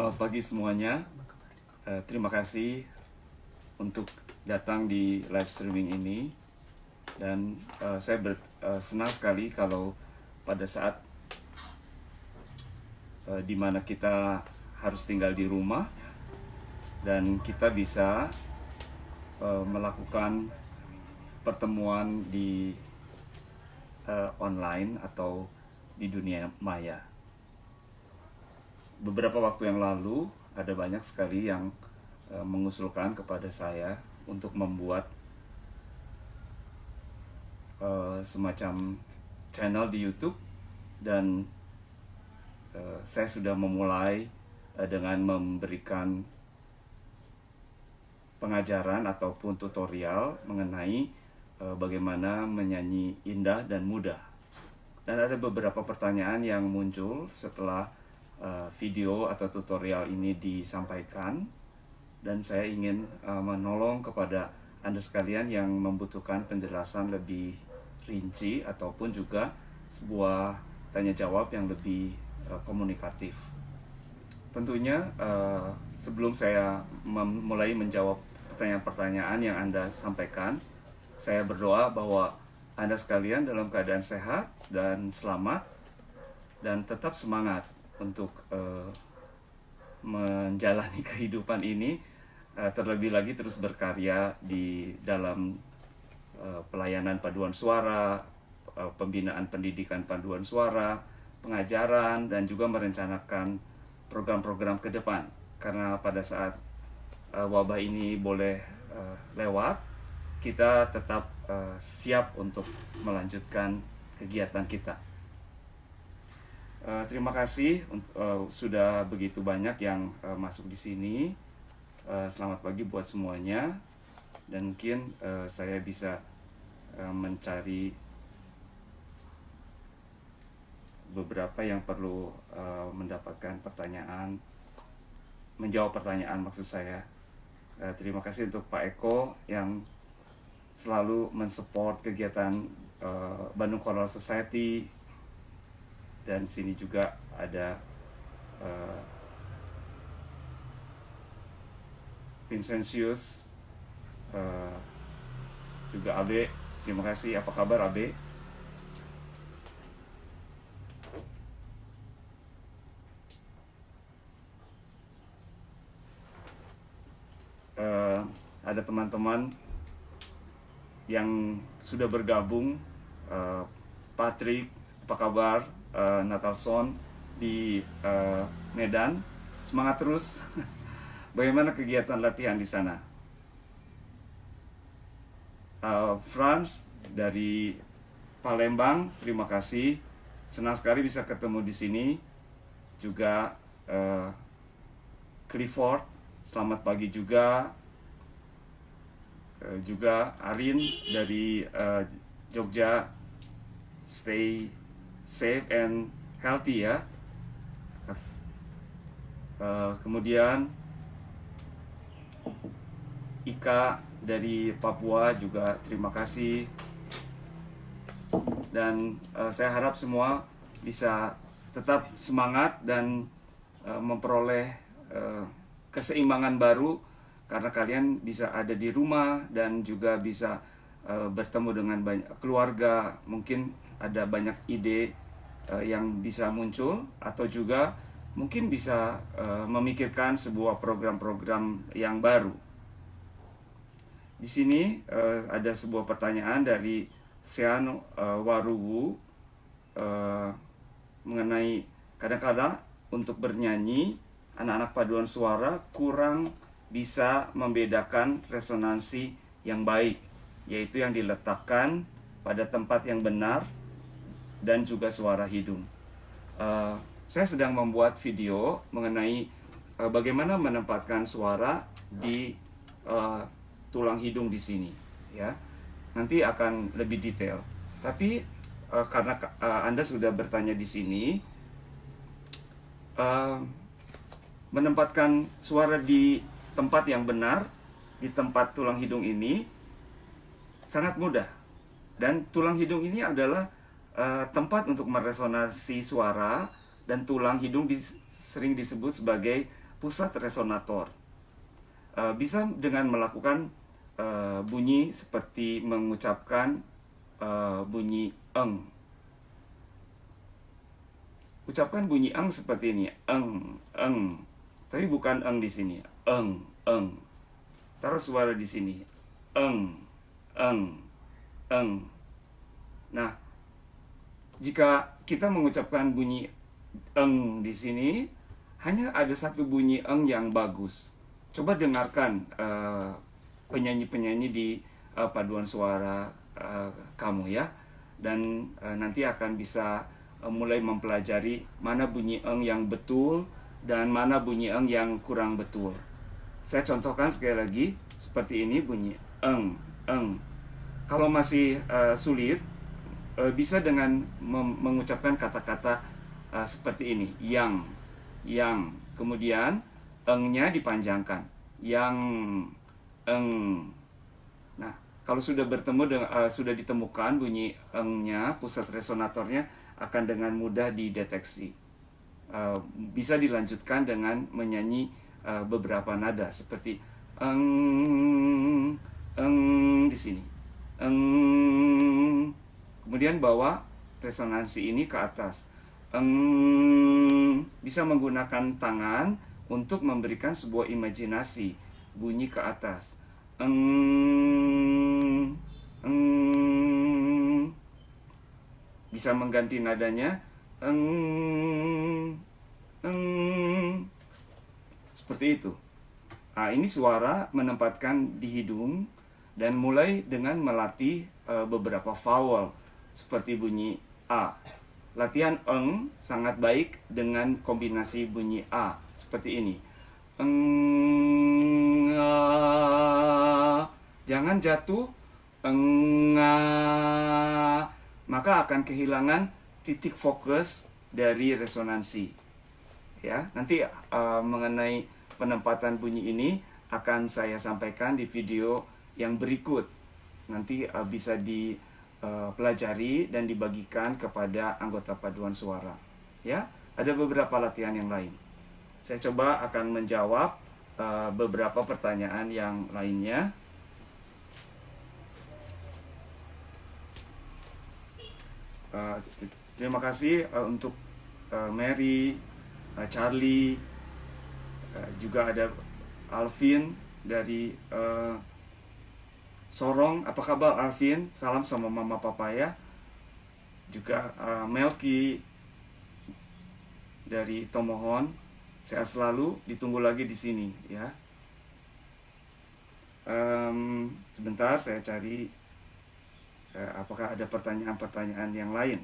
Selamat pagi semuanya. Terima kasih untuk datang di live streaming ini. Dan saya senang sekali kalau pada saat di mana kita harus tinggal di rumah dan kita bisa melakukan pertemuan di online atau di dunia maya. Beberapa waktu yang lalu ada banyak sekali yang mengusulkan kepada saya untuk membuat semacam channel di YouTube, dan saya sudah memulai dengan memberikan pengajaran ataupun tutorial mengenai bagaimana menyanyi indah dan mudah. Dan ada beberapa pertanyaan yang muncul setelah video atau tutorial ini disampaikan, dan saya ingin menolong kepada Anda sekalian yang membutuhkan penjelasan lebih rinci ataupun juga sebuah tanya jawab yang lebih komunikatif. Tentunya sebelum saya mulai menjawab pertanyaan-pertanyaan yang Anda sampaikan, saya berdoa bahwa Anda sekalian dalam keadaan sehat dan selamat dan tetap semangat untuk menjalani kehidupan ini, terlebih lagi terus berkarya di dalam pelayanan paduan suara, pembinaan pendidikan paduan suara, pengajaran, dan juga merencanakan program-program ke depan. Karena pada saat wabah ini boleh lewat, kita tetap siap untuk melanjutkan kegiatan kita. Terima kasih sudah begitu banyak yang masuk di sini. Selamat pagi buat semuanya. Dan mungkin saya bisa mencari beberapa yang perlu mendapatkan pertanyaan, menjawab pertanyaan maksud saya. Terima kasih untuk Pak Eko yang selalu mensupport kegiatan Bandung Choral Society. Dan sini juga ada Vincentius, juga Abe. Terima kasih. Apa kabar Abe? Ada teman-teman yang sudah bergabung. Patrick, apa kabar? Natalson di Medan, semangat terus. Bagaimana kegiatan latihan di sana? Franz dari Palembang, terima kasih. Senang sekali bisa ketemu di sini. Juga Clifford, selamat pagi juga. Juga Arin dari Jogja, stay safe and healthy ya. Kemudian Ika dari Papua juga terima kasih. Dan saya harap semua bisa tetap semangat dan memperoleh keseimbangan baru, karena kalian bisa ada di rumah dan juga bisa bertemu dengan banyak keluarga. Mungkin ada banyak ide yang bisa muncul, atau juga mungkin bisa memikirkan sebuah program-program yang baru. Di sini ada sebuah pertanyaan dari Sean Waruwu mengenai kadang-kadang untuk bernyanyi anak-anak paduan suara kurang bisa membedakan resonansi yang baik, yaitu yang diletakkan pada tempat yang benar dan juga suara hidung. Saya sedang membuat video mengenai bagaimana menempatkan suara di tulang hidung di sini, ya. Nanti akan lebih detail. Tapi karena Anda sudah bertanya di sini, menempatkan suara di tempat yang benar, di tempat tulang hidung ini sangat mudah. Dan tulang hidung ini adalah tempat untuk meresonansi suara, dan tulang hidung sering disebut sebagai pusat resonator. Bisa dengan melakukan bunyi seperti mengucapkan bunyi eng. Ucapkan bunyi eng seperti ini, eng, eng. Tapi bukan eng di sini, eng, eng. Taruh suara di sini, eng, eng, eng. Nah, jika kita mengucapkan bunyi eng di sini, hanya ada satu bunyi eng yang bagus. Coba dengarkan penyanyi-penyanyi di paduan suara kamu ya, dan nanti akan bisa mulai mempelajari mana bunyi eng yang betul dan mana bunyi eng yang kurang betul. Saya contohkan sekali lagi seperti ini bunyi eng, eng. Kalau masih sulit, bisa dengan mengucapkan kata-kata seperti ini, yang, kemudian engnya dipanjangkan, yang, eng. Nah, kalau sudah sudah ditemukan bunyi engnya, pusat resonatornya akan dengan mudah dideteksi. Bisa dilanjutkan dengan menyanyi beberapa nada seperti eng, eng di sini, eng. Kemudian bawa resonansi ini ke atas. Bisa menggunakan tangan untuk memberikan sebuah imajinasi bunyi ke atas. Bisa mengganti nadanya. Seperti itu. Nah, ini suara menempatkan di hidung dan mulai dengan melatih beberapa vowel seperti bunyi A. Latihan eng sangat baik dengan kombinasi bunyi A seperti ini. Eng, a. Jangan jatuh eng, a. Maka akan kehilangan titik fokus dari resonansi. Ya, nanti mengenai penempatan bunyi ini akan saya sampaikan di video yang berikut. Nanti bisa dipelajari dan dibagikan kepada anggota paduan suara. Ya, ada beberapa latihan yang lain. Saya coba akan menjawab beberapa pertanyaan yang lainnya. Terima kasih untuk Mary, Charlie, juga ada Alvin dari Sorong. Apa kabar Alvin? Salam sama mama papa ya. Juga Melki dari Tomohon. Sehat selalu, ditunggu lagi di sini ya. Sebentar saya cari apakah ada pertanyaan-pertanyaan yang lain.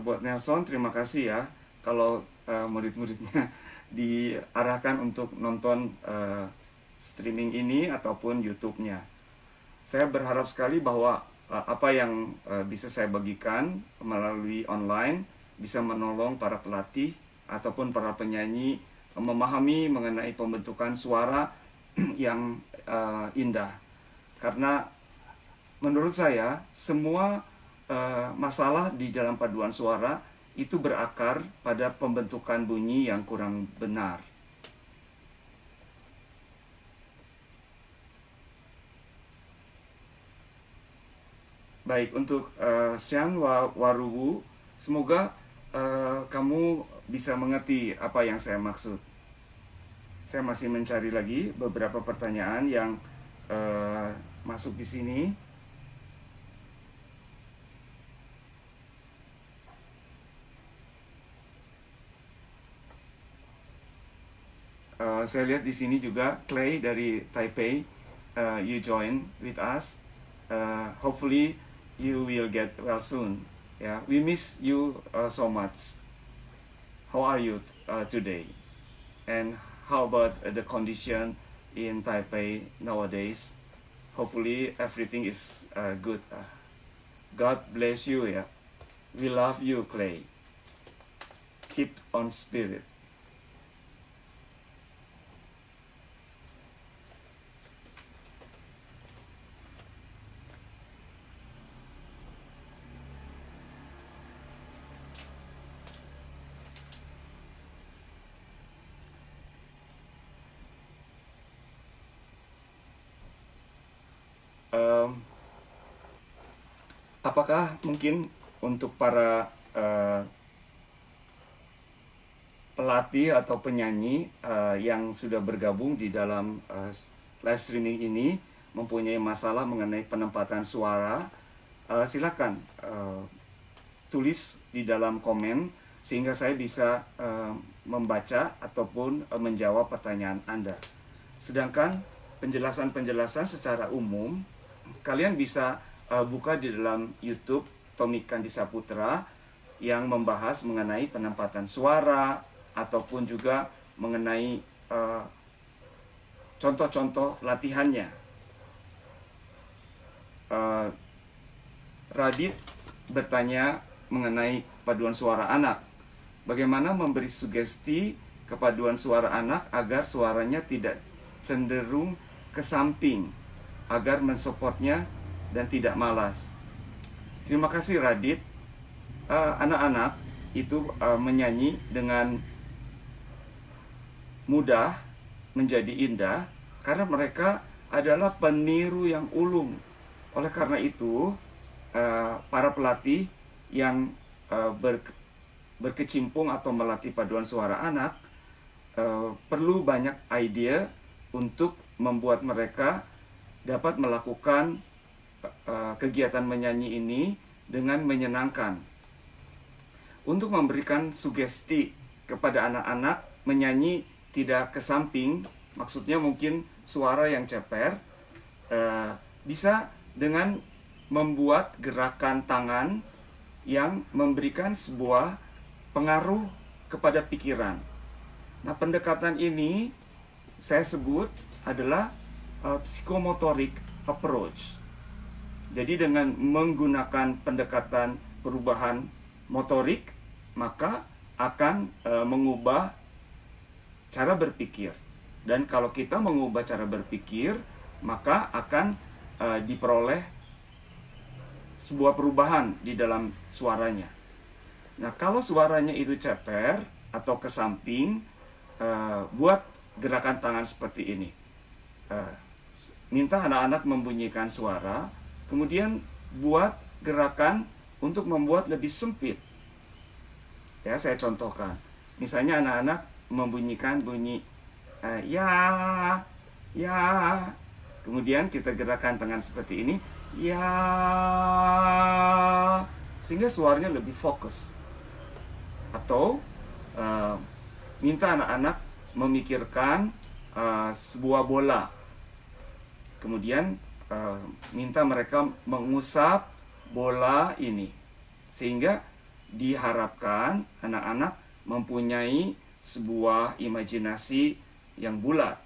Buat Nelson, terima kasih ya kalau murid-muridnya diarahkan untuk nonton streaming ini ataupun YouTube-nya. Saya berharap sekali bahwa apa yang bisa saya bagikan melalui online bisa menolong para pelatih ataupun para penyanyi memahami mengenai pembentukan suara yang indah. Karena menurut saya semua masalah di dalam paduan suara itu berakar pada pembentukan bunyi yang kurang benar. Baik, untuk Sian Waruwu, semoga kamu bisa mengerti apa yang saya maksud. Saya masih mencari lagi beberapa pertanyaan yang masuk di sini. Saya lihat di sini juga Clay dari Taipei, you join with us. Hopefully you will get well soon. Yeah, we miss you so much. How are you today? And how about the condition in Taipei nowadays? hopefully everything is good. God bless you ya. We love you, Clay. Keep on spirit. Apakah mungkin untuk para pelatih atau penyanyi yang sudah bergabung di dalam live streaming ini mempunyai masalah mengenai penempatan suara, silakan tulis di dalam komen sehingga saya bisa membaca ataupun menjawab pertanyaan Anda. Sedangkan penjelasan-penjelasan secara umum kalian bisa buka di dalam YouTube Tommy Kandi Saputra yang membahas mengenai penempatan suara ataupun juga mengenai contoh-contoh latihannya. Radit bertanya mengenai paduan suara anak. Bagaimana memberi sugesti kepaduan suara anak agar suaranya tidak cenderung ke samping, agar mensupportnya dan tidak malas. Terima kasih Radit. Anak-anak itu menyanyi dengan mudah menjadi indah karena mereka adalah peniru yang ulung. Oleh karena itu, para pelatih yang berkecimpung atau melatih paduan suara anak perlu banyak ide untuk membuat mereka dapat melakukan kegiatan menyanyi ini dengan menyenangkan. Untuk memberikan sugesti kepada anak-anak menyanyi tidak ke samping, maksudnya mungkin suara yang ceper, bisa dengan membuat gerakan tangan yang memberikan sebuah pengaruh kepada pikiran. Nah, pendekatan ini saya sebut adalah psychomotoric approach. Jadi dengan menggunakan pendekatan perubahan motorik, maka akan mengubah cara berpikir. Dan kalau kita mengubah cara berpikir, maka akan diperoleh sebuah perubahan di dalam suaranya. Nah, kalau suaranya itu ceper atau ke samping, buat gerakan tangan seperti ini. Minta anak-anak membunyikan suara, kemudian buat gerakan untuk membuat lebih sempit. Ya, saya contohkan. Misalnya anak-anak membunyikan bunyi ya, ya. Kemudian kita gerakan tangan seperti ini, ya. Sehingga suaranya lebih fokus. Atau minta anak-anak memikirkan sebuah bola. Kemudian minta mereka mengusap bola ini, sehingga diharapkan anak-anak mempunyai sebuah imajinasi yang bulat.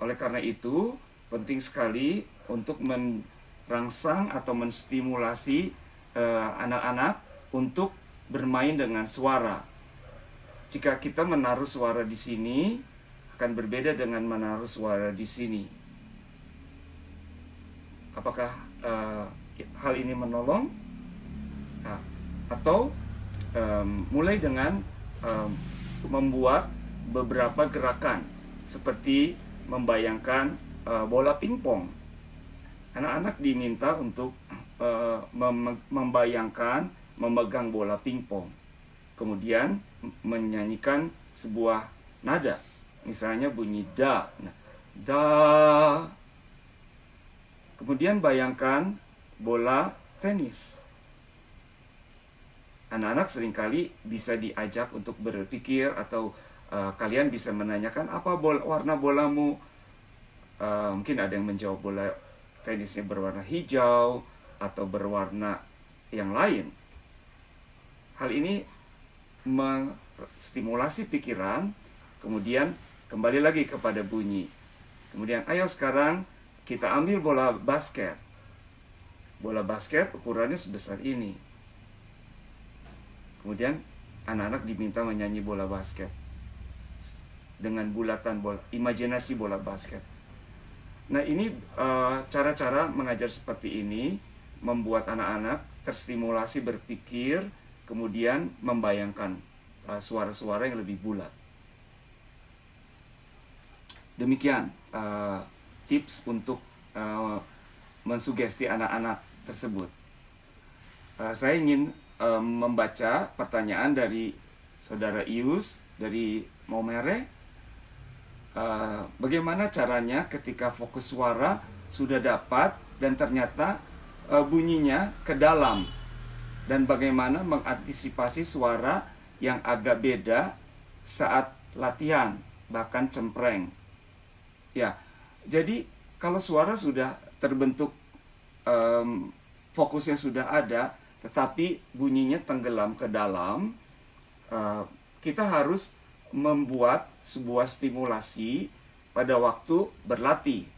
Oleh karena itu, penting sekali untuk merangsang atau menstimulasi anak-anak untuk bermain dengan suara. Jika kita menaruh suara di sini, akan berbeda dengan menaruh suara di sini. Apakah hal ini menolong? Atau mulai dengan membuat beberapa gerakan seperti membayangkan bola pingpong. Anak-anak diminta untuk membayangkan memegang bola pingpong, kemudian menyanyikan sebuah nada, misalnya bunyi da. Nah, da. Kemudian bayangkan bola tenis. Anak-anak seringkali bisa diajak untuk berpikir atau kalian bisa menanyakan apa warna bolamu. Mungkin ada yang menjawab bola tenisnya berwarna hijau atau berwarna yang lain. Hal ini menstimulasi pikiran, kemudian kembali lagi kepada bunyi. Kemudian ayo sekarang kita ambil bola basket. Bola basket ukurannya sebesar ini. Kemudian anak-anak diminta menyanyi bola basket dengan bulatan bola, imajinasi bola basket. Nah, ini cara-cara mengajar seperti ini membuat anak-anak terstimulasi berpikir, kemudian membayangkan suara-suara yang lebih bulat. Demikian tips untuk mensugesti anak-anak tersebut. Saya ingin membaca pertanyaan dari Saudara Ius dari Maumere. Bagaimana caranya ketika fokus suara sudah dapat dan ternyata bunyinya ke dalam, dan bagaimana mengantisipasi suara yang agak beda saat latihan, bahkan cempreng. Ya, jadi kalau suara sudah terbentuk, fokusnya sudah ada, tetapi bunyinya tenggelam ke dalam, kita harus membuat sebuah stimulasi pada waktu berlatih.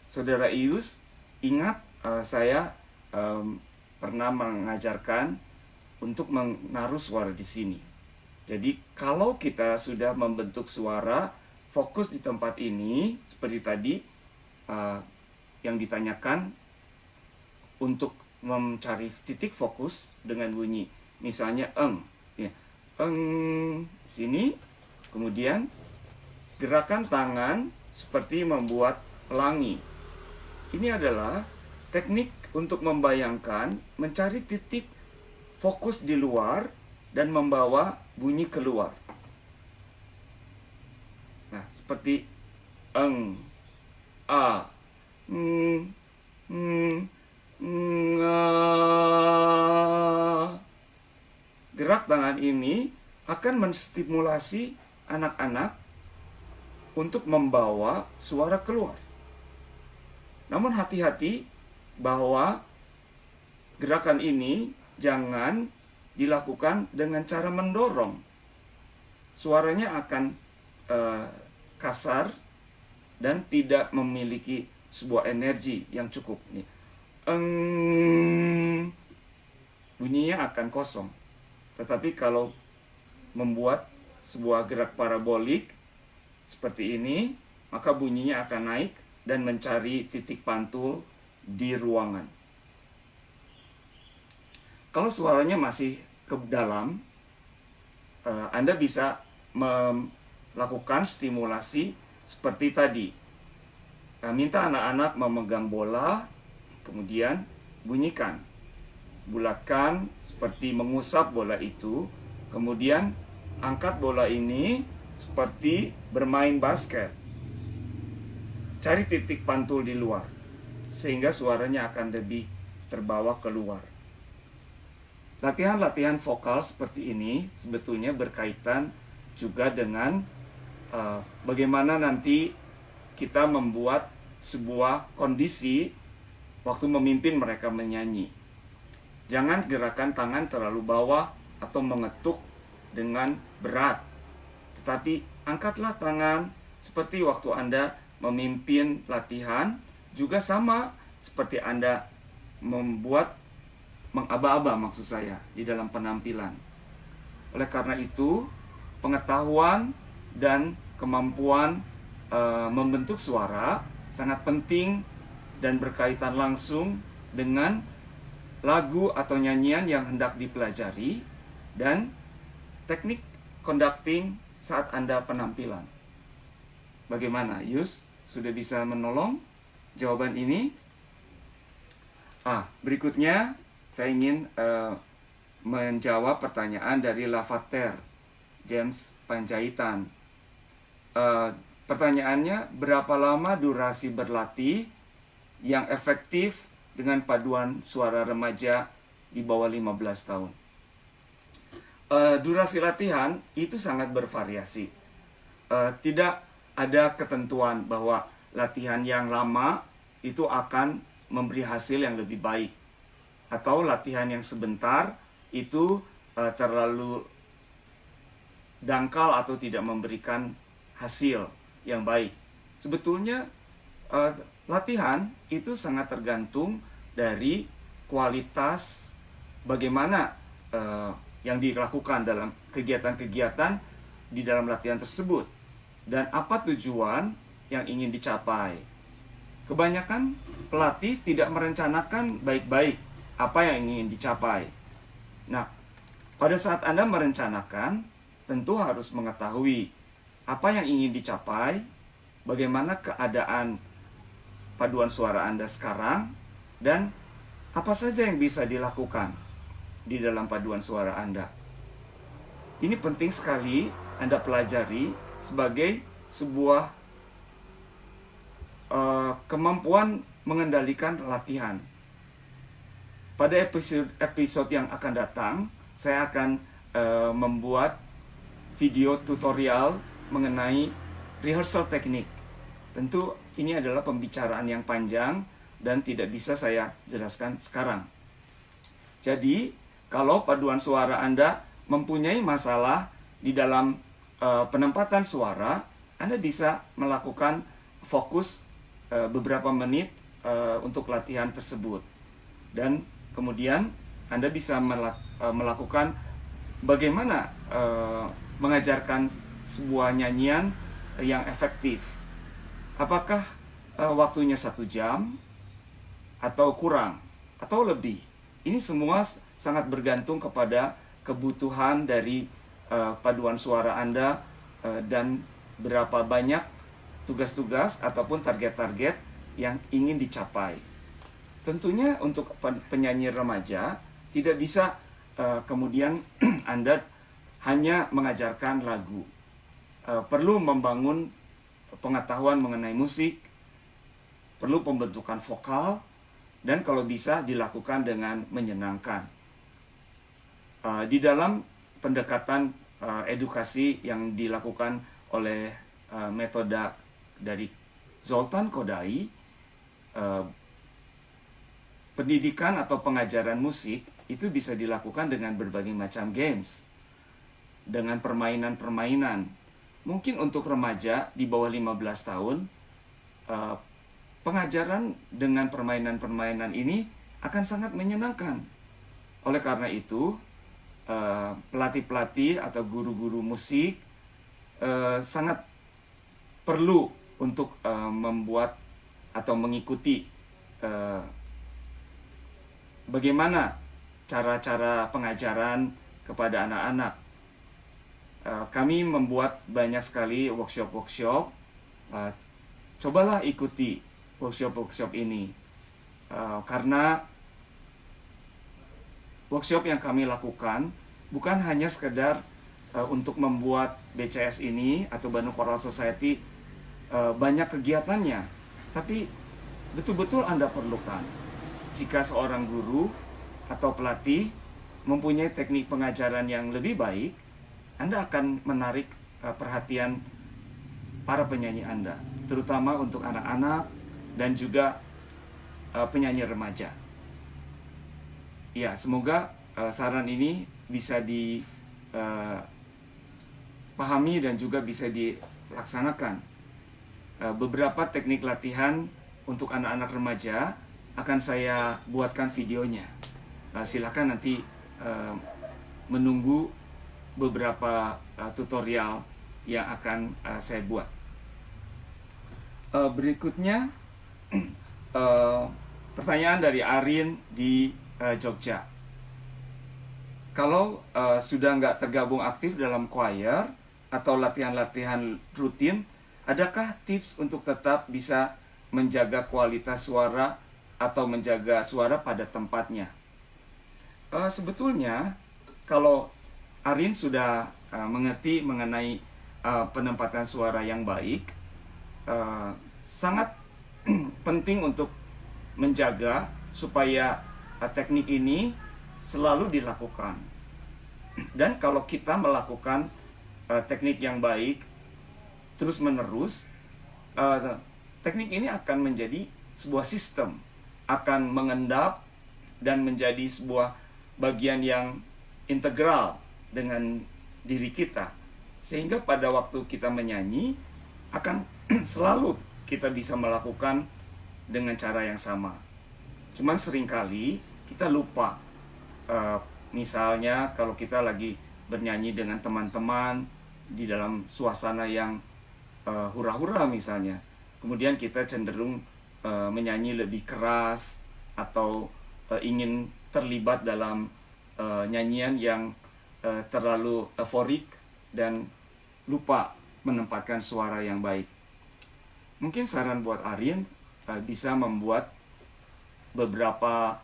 Saudara Ius, ingat saya pernah mengajarkan untuk menaruh suara di sini. Jadi kalau kita sudah membentuk suara, fokus di tempat ini, seperti tadi yang ditanyakan, untuk mencari titik fokus dengan bunyi, misalnya ya, sini. Kemudian gerakan tangan seperti membuat pelangi. Ini adalah teknik untuk membayangkan, mencari titik fokus di luar dan membawa bunyi keluar. Nah, seperti a, gerak tangan ini akan menstimulasi anak-anak untuk membawa suara keluar. Namun hati-hati bahwa gerakan ini jangan dilakukan dengan cara mendorong. Suaranya akan kasar dan tidak memiliki sebuah energi yang cukup. Bunyinya akan kosong. Tetapi kalau membuat sebuah gerak parabolik seperti ini, maka bunyinya akan naik dan mencari titik pantul di ruangan. Kalau suaranya masih ke dalam, Anda bisa melakukan stimulasi seperti tadi. Minta anak-anak memegang bola, kemudian bunyikan. Bulatkan seperti mengusap bola itu, kemudian angkat bola ini seperti bermain basket. Cari titik pantul di luar, sehingga suaranya akan lebih terbawa keluar. Latihan-latihan vokal seperti ini sebetulnya berkaitan juga dengan bagaimana nanti kita membuat sebuah kondisi waktu memimpin mereka menyanyi. Jangan gerakan tangan terlalu bawah atau mengetuk dengan berat, tetapi angkatlah tangan seperti waktu Anda memimpin latihan, juga sama seperti Anda mengaba-aba maksud saya di dalam penampilan. Oleh karena itu, pengetahuan dan kemampuan membentuk suara sangat penting dan berkaitan langsung dengan lagu atau nyanyian yang hendak dipelajari dan teknik conducting saat Anda penampilan. Bagaimana, Yus? Sudah bisa menolong jawaban ini? Berikutnya saya ingin menjawab pertanyaan dari Lavater James Panjaitan. Pertanyaannya, berapa lama durasi berlatih yang efektif dengan paduan suara remaja di bawah 15 tahun? Durasi latihan itu sangat bervariasi. Tidak ada ketentuan bahwa latihan yang lama itu akan memberi hasil yang lebih baik, atau latihan yang sebentar itu terlalu dangkal atau tidak memberikan hasil yang baik. Sebetulnya latihan itu sangat tergantung dari kualitas bagaimana yang dilakukan dalam kegiatan-kegiatan di dalam latihan tersebut dan apa tujuan yang ingin dicapai. Kebanyakan pelatih tidak merencanakan baik-baik apa yang ingin dicapai. Nah, pada saat Anda merencanakan, tentu harus mengetahui apa yang ingin dicapai, bagaimana keadaan paduan suara Anda sekarang, dan apa saja yang bisa dilakukan di dalam paduan suara Anda. Ini penting sekali Anda pelajari sebagai sebuah kemampuan mengendalikan latihan. Pada episode yang akan datang, saya akan membuat video tutorial mengenai rehearsal teknik. Tentu ini adalah pembicaraan yang panjang dan tidak bisa saya jelaskan sekarang. Jadi, kalau paduan suara Anda mempunyai masalah di dalam penempatan suara, Anda bisa melakukan fokus beberapa menit untuk latihan tersebut. Dan kemudian Anda bisa melakukan bagaimana mengajarkan sebuah nyanyian yang efektif. Apakah waktunya 1 jam atau kurang atau lebih? Ini semua sangat bergantung kepada kebutuhan dari paduan suara Anda dan berapa banyak tugas-tugas ataupun target-target yang ingin dicapai. Tentunya untuk penyanyi remaja tidak bisa kemudian Anda hanya mengajarkan lagu. Perlu membangun pengetahuan mengenai musik, perlu pembentukan vokal, dan kalau bisa dilakukan dengan menyenangkan. Di dalam pendekatan edukasi yang dilakukan oleh metode dari Zoltan Kodály, pendidikan atau pengajaran musik itu bisa dilakukan dengan berbagai macam games, dengan permainan-permainan. Mungkin untuk remaja di bawah 15 tahun, pengajaran dengan permainan-permainan ini akan sangat menyenangkan. Oleh karena itu, pelatih-pelatih atau guru-guru musik sangat perlu untuk membuat atau mengikuti bagaimana cara-cara pengajaran kepada anak-anak. Kami membuat banyak sekali workshop-workshop. Cobalah ikuti workshop-workshop ini, karena workshop yang kami lakukan bukan hanya sekedar untuk membuat BCS ini atau Bandung Choral Society banyak kegiatannya, tapi betul-betul Anda perlukan. Jika seorang guru atau pelatih mempunyai teknik pengajaran yang lebih baik, Anda akan menarik perhatian para penyanyi Anda, terutama untuk anak-anak dan juga penyanyi remaja. Ya, semoga saran ini bisa dipahami dan juga bisa dilaksanakan. Beberapa teknik latihan untuk anak-anak remaja akan saya buatkan videonya. Silakan nanti menunggu beberapa tutorial yang akan saya buat. Berikutnya pertanyaan dari Arin di Jogja. Kalau sudah nggak tergabung aktif dalam choir atau latihan-latihan rutin, adakah tips untuk tetap bisa menjaga kualitas suara atau menjaga suara pada tempatnya? Sebetulnya kalau Arin sudah mengerti mengenai penempatan suara yang baik, sangat penting untuk menjaga supaya teknik ini selalu dilakukan. Dan kalau kita melakukan teknik yang baik terus-menerus, teknik ini akan menjadi sebuah sistem, akan mengendap dan menjadi sebuah bagian yang integral dengan diri kita, sehingga pada waktu kita menyanyi akan selalu kita bisa melakukan dengan cara yang sama. Cuman seringkali kita lupa. Misalnya kalau kita lagi bernyanyi dengan teman-teman di dalam suasana yang hura-hura misalnya, kemudian kita cenderung menyanyi lebih keras atau ingin terlibat dalam nyanyian yang terlalu euforik dan lupa menempatkan suara yang baik. Mungkin saran buat Aryan bisa membuat beberapa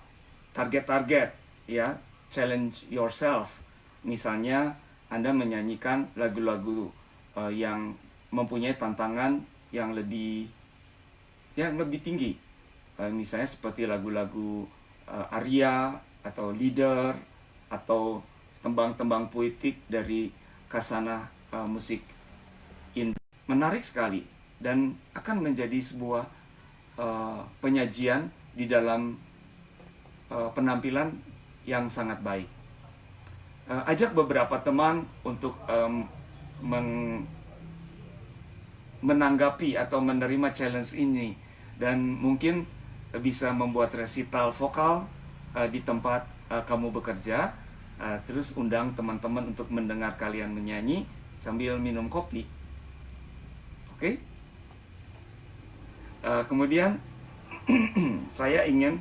target-target, ya, challenge yourself. Misalnya Anda menyanyikan lagu-lagu yang mempunyai tantangan yang lebih tinggi. Misalnya seperti lagu-lagu Arya atau Leader atau tembang-tembang puitik dari Kasana musik India. Menarik sekali dan akan menjadi sebuah penyajian di dalam penampilan yang sangat baik. Ajak beberapa teman untuk menanggapi atau menerima challenge ini, dan mungkin bisa membuat resital vokal di tempat kamu bekerja. Terus undang teman-teman untuk mendengar kalian menyanyi sambil minum kopi. Oke? Kemudian saya ingin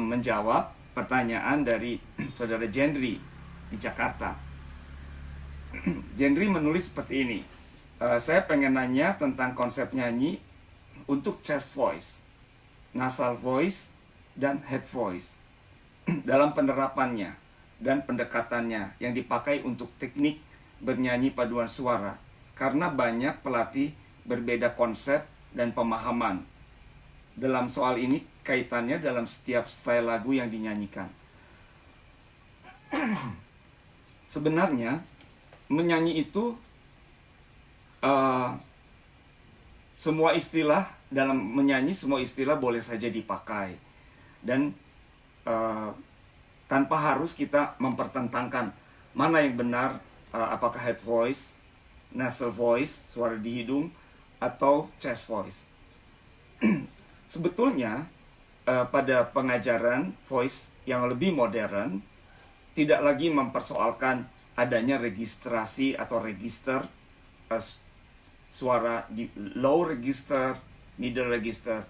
menjawab pertanyaan dari saudara Jendri di Jakarta. Jendri menulis seperti ini. Saya pengen nanya tentang konsep nyanyi untuk chest voice, nasal voice, dan head voice dalam penerapannya dan pendekatannya yang dipakai untuk teknik bernyanyi paduan suara, karena banyak pelatih berbeda konsep dan pemahaman dalam soal ini, kaitannya dalam setiap style lagu yang dinyanyikan. Sebenarnya menyanyi itu semua istilah dalam menyanyi, semua istilah boleh saja dipakai, dan tanpa harus kita mempertentangkan mana yang benar, apakah head voice, nasal voice, suara di hidung, atau chest voice. Sebetulnya pada pengajaran voice yang lebih modern tidak lagi mempersoalkan adanya registrasi atau register suara di low register, middle register,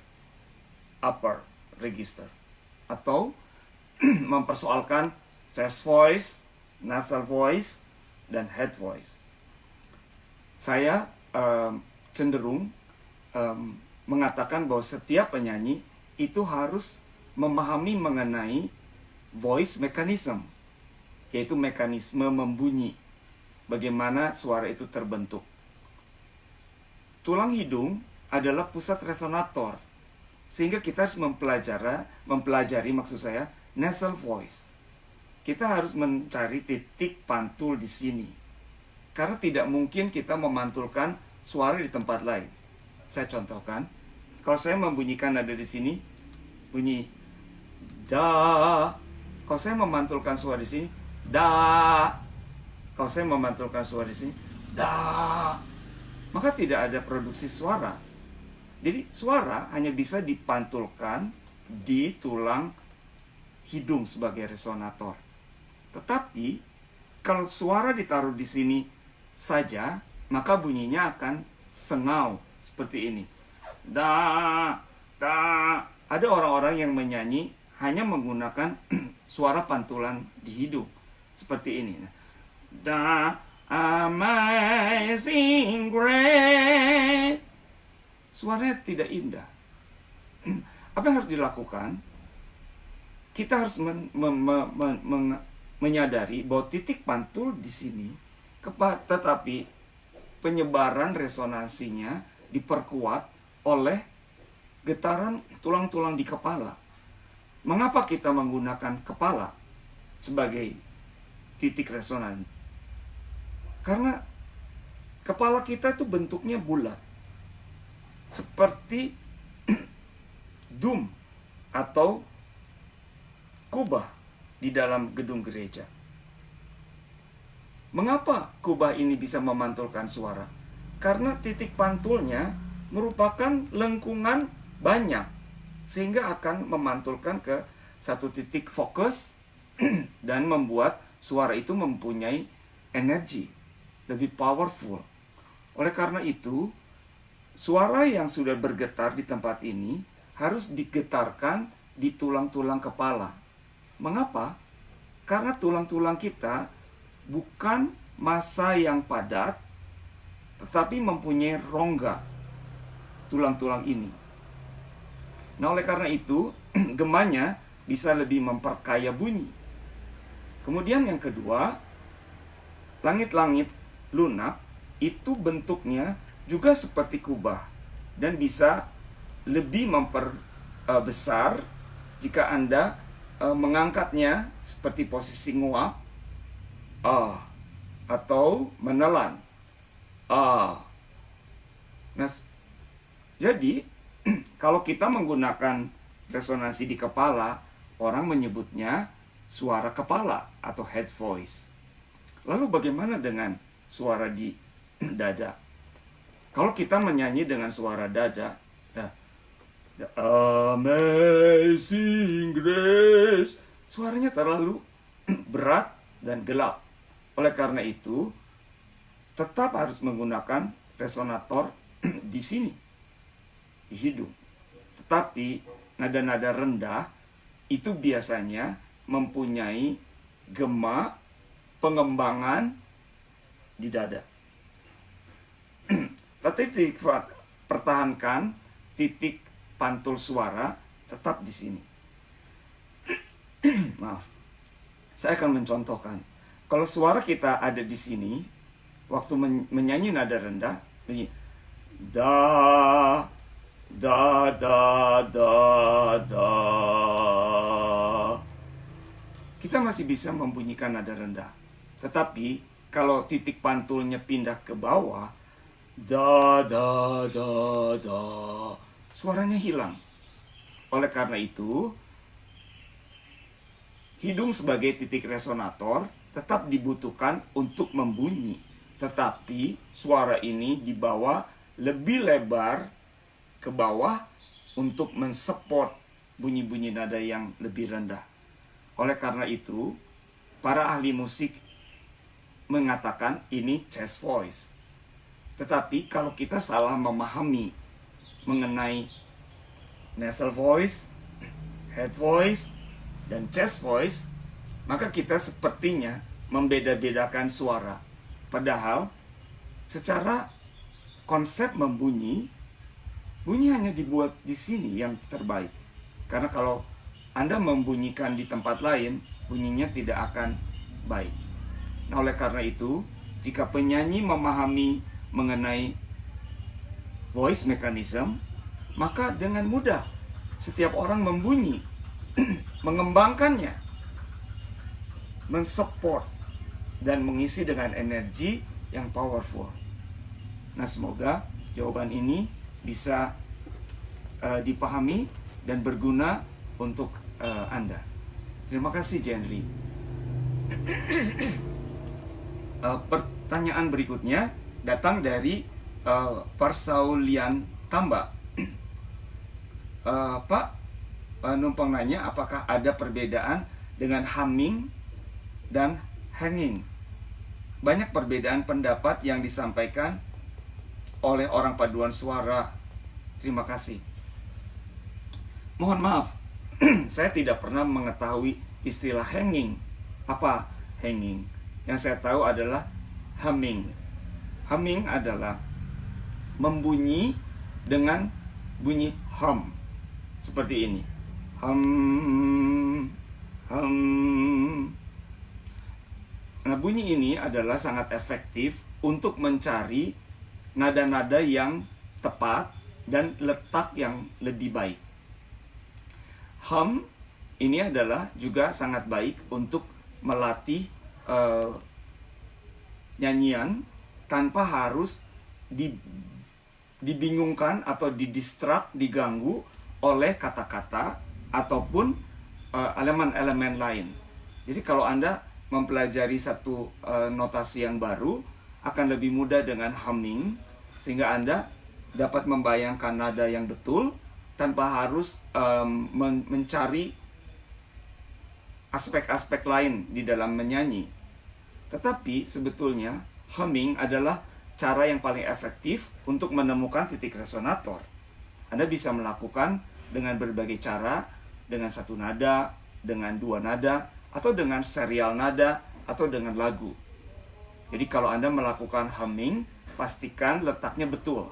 upper register, atau mempersoalkan chest voice, nasal voice, dan head voice. Saya cenderung mengatakan bahwa setiap penyanyi itu harus memahami mengenai voice mechanism, yaitu mekanisme membunyi, bagaimana suara itu terbentuk. Tulang hidung adalah pusat resonator, sehingga kita harus mempelajari maksud saya, nasal voice. Kita harus mencari titik pantul di sini, karena tidak mungkin kita memantulkan suara di tempat lain. Saya contohkan, kalau saya membunyikan nada di sini, bunyi da. Kalau saya memantulkan suara di sini, da. Kalau saya memantulkan suara di sini, da. Maka tidak ada produksi suara. Jadi suara hanya bisa dipantulkan di tulang hidung sebagai resonator. Tetapi kalau suara ditaruh di sini saja, maka bunyinya akan sengau seperti ini. Da, da. Ada orang-orang yang menyanyi hanya menggunakan suara pantulan di hidung seperti ini. Da, amazing grace. Suaranya tidak indah. Apa yang harus dilakukan? Kita harus menyadari bahwa titik pantul di sini, tetapi penyebaran resonansinya diperkuat oleh getaran tulang-tulang di kepala. Mengapa kita menggunakan kepala sebagai titik resonan? Karena kepala kita itu bentuknya bulat, seperti dum atau kubah di dalam gedung gereja. Mengapa kubah ini bisa memantulkan suara? Karena titik pantulnya merupakan lengkungan banyak, sehingga akan memantulkan ke satu titik fokus dan membuat suara itu mempunyai energi, lebih powerful. Oleh karena itu, suara yang sudah bergetar di tempat ini harus digetarkan di tulang-tulang kepala. Mengapa? Karena tulang-tulang kita bukan massa yang padat, tetapi mempunyai rongga tulang-tulang ini. Nah, oleh karena itu, gemanya bisa lebih memperkaya bunyi. Kemudian yang kedua, langit-langit lunak itu bentuknya juga seperti kubah dan bisa lebih memperbesar jika Anda mengangkatnya seperti posisi nguap atau menelan. Nah, jadi kalau kita menggunakan resonansi di kepala, orang menyebutnya suara kepala atau head voice. Lalu bagaimana dengan suara di dada? Kalau kita menyanyi dengan suara dada, The Amazing Grace, suaranya terlalu berat dan gelap. Oleh karena itu, tetap harus menggunakan resonator di sini, di hidung. Tetapi nada-nada rendah itu biasanya mempunyai gema pengembangan di dada. Tetapi pertahankan titik pantul suara tetap di sini. Maaf. Saya akan mencontohkan. Kalau suara kita ada di sini, waktu menyanyi nada rendah, bunyi da da da da da. Kita masih bisa membunyikan nada rendah. Tetapi kalau titik pantulnya pindah ke bawah, da da da da, suaranya hilang. Oleh karena itu, hidung sebagai titik resonator tetap dibutuhkan untuk membunyi. Tetapi suara ini dibawa lebih lebar ke bawah untuk mensupport bunyi-bunyi nada yang lebih rendah. Oleh karena itu, para ahli musik mengatakan ini chest voice. Tetapi kalau kita salah memahami mengenai nasal voice, head voice, dan chest voice, maka kita sepertinya membeda-bedakan suara. Padahal secara konsep membunyi, bunyi hanya dibuat di sini yang terbaik. Karena kalau Anda membunyikan di tempat lain, bunyinya tidak akan baik. Nah, oleh karena itu, jika penyanyi memahami mengenai voice mechanism, maka dengan mudah setiap orang membunyi, mengembangkannya, mensupport, dan mengisi dengan energi yang powerful. Nah, semoga jawaban ini bisa dipahami dan berguna untuk Anda. Terima kasih, Jenry. Pertanyaan berikutnya datang dari Persaulian Tamba. Pak, numpang nanya apakah ada perbedaan dengan humming dan hanging. Banyak perbedaan pendapat yang disampaikan oleh orang paduan suara. Terima kasih. Mohon maaf, saya tidak pernah mengetahui istilah hanging. Apa hanging? Yang saya tahu adalah humming. Humming adalah membunyi dengan bunyi hum. Seperti ini. Hum, hum. Nah, bunyi ini adalah sangat efektif untuk mencari nada-nada yang tepat dan letak yang lebih baik. Hum ini adalah juga sangat baik untuk melatih nyanyian tanpa harus dibingungkan atau diganggu oleh kata-kata ataupun elemen-elemen lain. Jadi kalau Anda mempelajari satu notasi yang baru, akan lebih mudah dengan humming, sehingga Anda dapat membayangkan nada yang betul tanpa harus mencari aspek-aspek lain di dalam menyanyi. Tetapi sebetulnya humming adalah cara yang paling efektif untuk menemukan titik resonator. Anda bisa melakukan dengan berbagai cara, dengan satu nada, dengan dua nada, atau dengan serial nada, atau dengan lagu. Jadi kalau Anda melakukan humming, pastikan letaknya betul.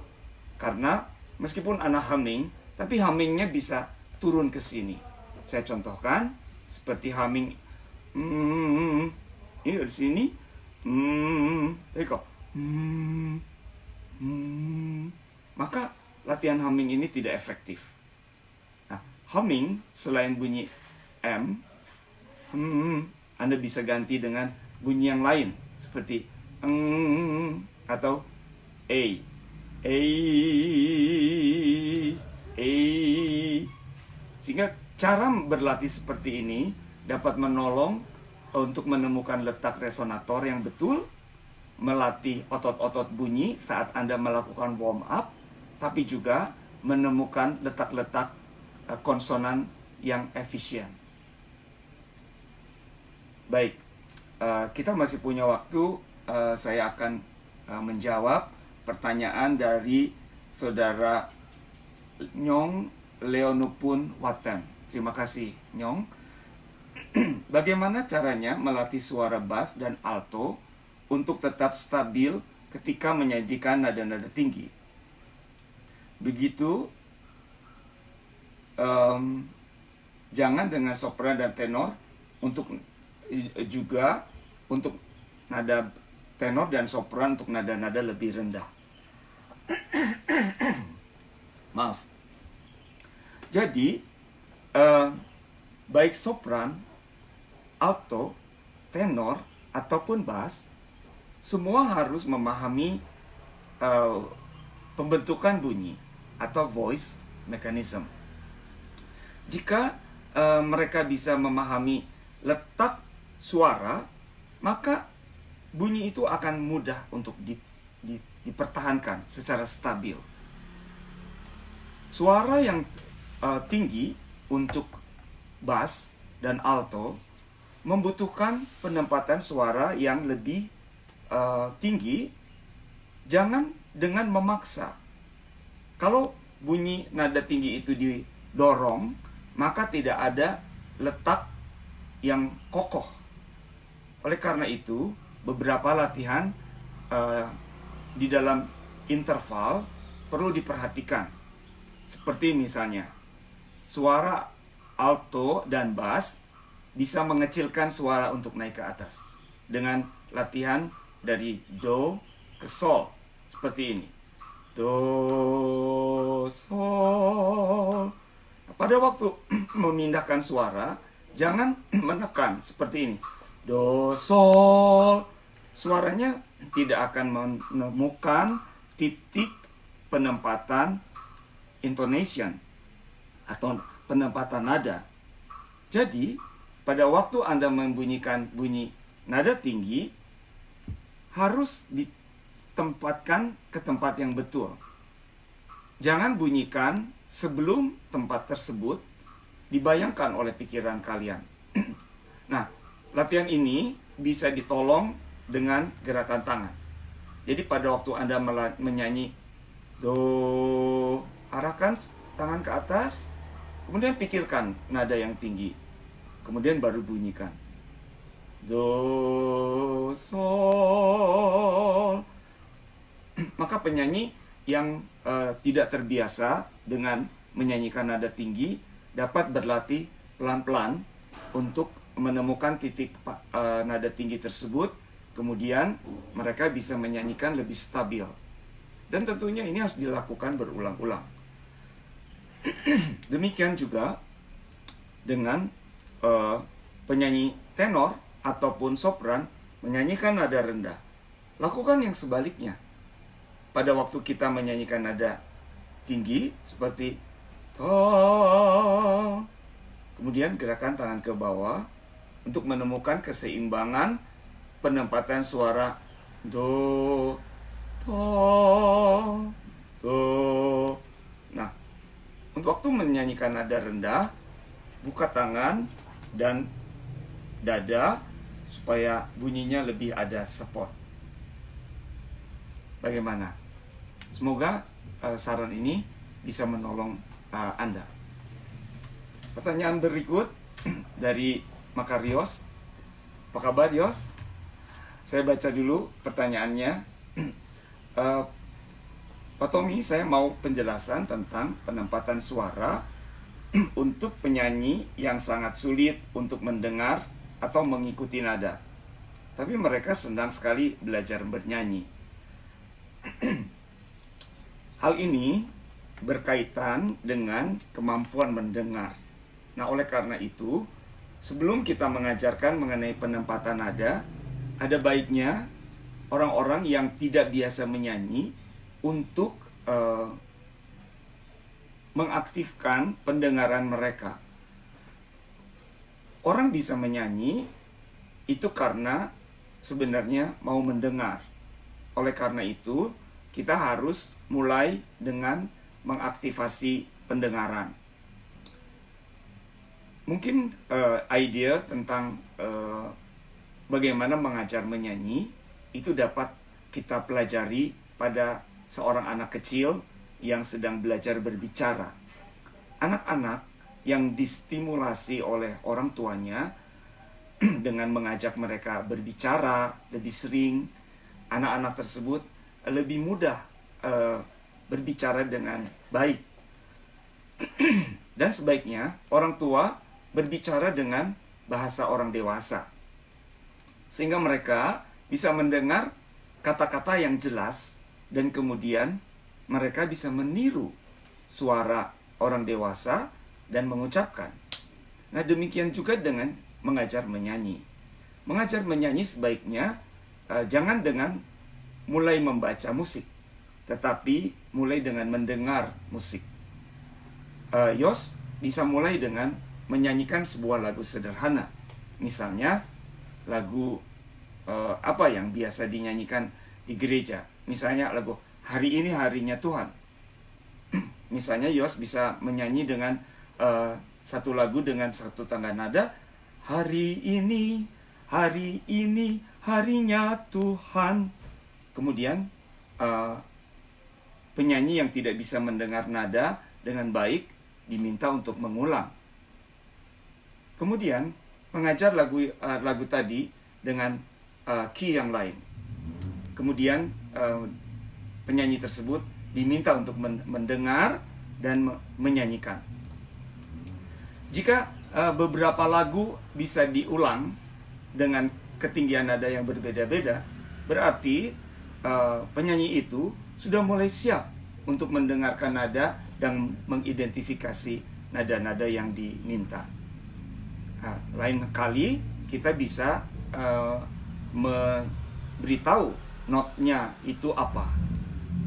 Karena meskipun Anda humming, tapi hummingnya bisa turun ke sini. Saya contohkan, seperti humming, ini dari sini, tapi kok, maka latihan humming ini tidak efektif. Nah, humming selain bunyi M, Anda bisa ganti dengan bunyi yang lain seperti atau A, sehingga cara berlatih seperti ini dapat menolong untuk menemukan letak resonator yang betul, melatih otot-otot bunyi saat Anda melakukan warm up, tapi juga menemukan letak-letak konsonan yang efisien. Baik, kita masih punya waktu. Saya akan menjawab pertanyaan dari saudara Nyong Leonupun Watem. Terima kasih, Nyong. Bagaimana caranya melatih suara bass dan alto untuk tetap stabil ketika menyajikan nada-nada tinggi? Begitu jangan dengan sopran dan tenor, untuk juga untuk nada tenor dan sopran untuk nada-nada lebih rendah. Maaf. Jadi baik sopran, alto, tenor ataupun bass, semua harus memahami pembentukan bunyi atau voice mechanism. Jika mereka bisa memahami letak suara, maka bunyi itu akan mudah untuk dipertahankan secara stabil. Suara yang tinggi untuk bass dan alto membutuhkan penempatan suara yang lebih tinggi, jangan dengan memaksa. Kalau bunyi nada tinggi itu didorong, maka tidak ada letak yang kokoh. Oleh karena itu, beberapa latihan di dalam interval perlu diperhatikan. Seperti misalnya, suara alto dan bass bisa mengecilkan suara untuk naik ke atas dengan latihan dari do ke sol seperti ini. Do, sol. Pada waktu memindahkan suara, jangan menekan seperti ini. Do, sol. Suaranya tidak akan menemukan titik penempatan intonation atau penempatan nada. Jadi, pada waktu Anda membunyikan bunyi nada tinggi, harus ditempatkan ke tempat yang betul. Jangan bunyikan sebelum tempat tersebut dibayangkan oleh pikiran kalian. Nah, latihan ini bisa ditolong dengan gerakan tangan. Jadi pada waktu Anda menyanyi do, arahkan tangan ke atas, kemudian pikirkan nada yang tinggi, kemudian baru bunyikan. Do, sol. Maka penyanyi yang tidak terbiasa dengan menyanyikan nada tinggi dapat berlatih pelan-pelan untuk menemukan titik nada tinggi tersebut. Kemudian mereka bisa menyanyikan lebih stabil. Dan tentunya ini harus dilakukan berulang-ulang. Demikian juga dengan penyanyi tenor ataupun sopran menyanyikan nada rendah. Lakukan yang sebaliknya. Pada waktu kita menyanyikan nada tinggi seperti to, kemudian gerakan tangan ke bawah untuk menemukan keseimbangan penempatan suara do, to, do. Nah, Untuk waktu menyanyikan nada rendah, buka tangan dan dada supaya bunyinya lebih ada support. Bagaimana? Semoga saran ini bisa menolong Anda. Pertanyaan berikut dari Makarios. Apa kabar, Yos? Saya baca dulu pertanyaannya. Pak Tommy, saya mau penjelasan tentang penempatan suara untuk penyanyi yang sangat sulit untuk mendengar atau mengikuti nada. Tapi mereka senang sekali belajar bernyanyi. Hal ini berkaitan dengan kemampuan mendengar. Nah, oleh karena itu, sebelum kita mengajarkan mengenai penempatan nada, ada baiknya orang-orang yang tidak biasa menyanyi untuk mengaktifkan pendengaran mereka. Orang bisa menyanyi itu karena sebenarnya mau mendengar. Oleh karena itu, kita harus mulai dengan mengaktifasi pendengaran. Mungkin ide tentang bagaimana mengajar menyanyi itu dapat kita pelajari pada seorang anak kecil yang sedang belajar berbicara. Anak-anak yang distimulasi oleh orang tuanya dengan mengajak mereka berbicara lebih sering, anak-anak tersebut lebih mudah berbicara dengan baik. Dan sebaiknya orang tua berbicara dengan bahasa orang dewasa, sehingga mereka bisa mendengar kata-kata yang jelas dan kemudian mereka bisa meniru suara orang dewasa dan mengucapkan. Nah, demikian juga dengan mengajar menyanyi. Mengajar menyanyi sebaiknya jangan dengan mulai membaca musik, tetapi mulai dengan mendengar musik. Yos bisa mulai dengan menyanyikan sebuah lagu sederhana. Misalnya lagu apa yang biasa dinyanyikan di gereja. Misalnya lagu Hari Ini Harinya Tuhan. Misalnya Yos bisa menyanyi dengan satu lagu dengan satu tangga nada. Hari ini harinya Tuhan. Kemudian penyanyi yang tidak bisa mendengar nada dengan baik diminta untuk mengulang. Kemudian mengajar lagu tadi dengan key yang lain. Kemudian penyanyi tersebut diminta untuk mendengar dan menyanyikan. Jika beberapa lagu bisa diulang dengan ketinggian nada yang berbeda-beda, berarti penyanyi itu sudah mulai siap untuk mendengarkan nada dan mengidentifikasi nada-nada yang diminta. Lain kali kita bisa memberitahu notnya itu apa.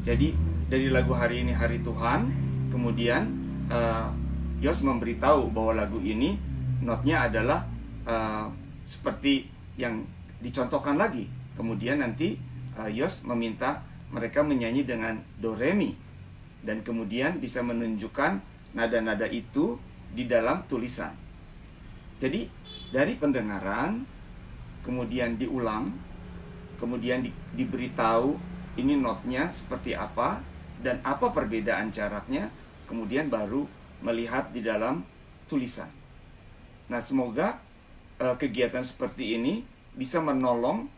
Jadi dari lagu Hari Ini Hari Tuhan, kemudian Yos memberitahu bahwa lagu ini notnya adalah seperti yang dicontohkan lagi. Kemudian nanti Yos meminta mereka menyanyi dengan do re mi, dan kemudian bisa menunjukkan nada-nada itu di dalam tulisan. Jadi dari pendengaran, kemudian diulang, kemudian diberitahu ini notnya seperti apa dan apa perbedaan jaraknya, kemudian baru melihat di dalam tulisan. Nah, semoga kegiatan seperti ini bisa menolong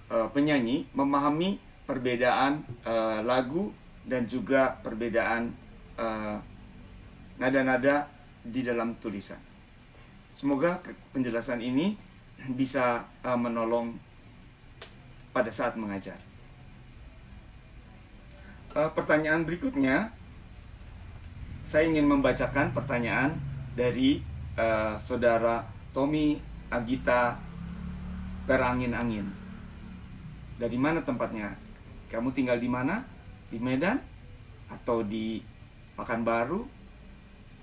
penyanyi memahami perbedaan lagu dan juga perbedaan nada-nada di dalam tulisan. Semoga penjelasan ini bisa menolong pada saat mengajar. Pertanyaan berikutnya, saya ingin membacakan pertanyaan dari saudara Tommy Agita Perangin-Angin. Dari mana tempatnya? Kamu tinggal di mana? Di Medan? Atau di Pekanbaru?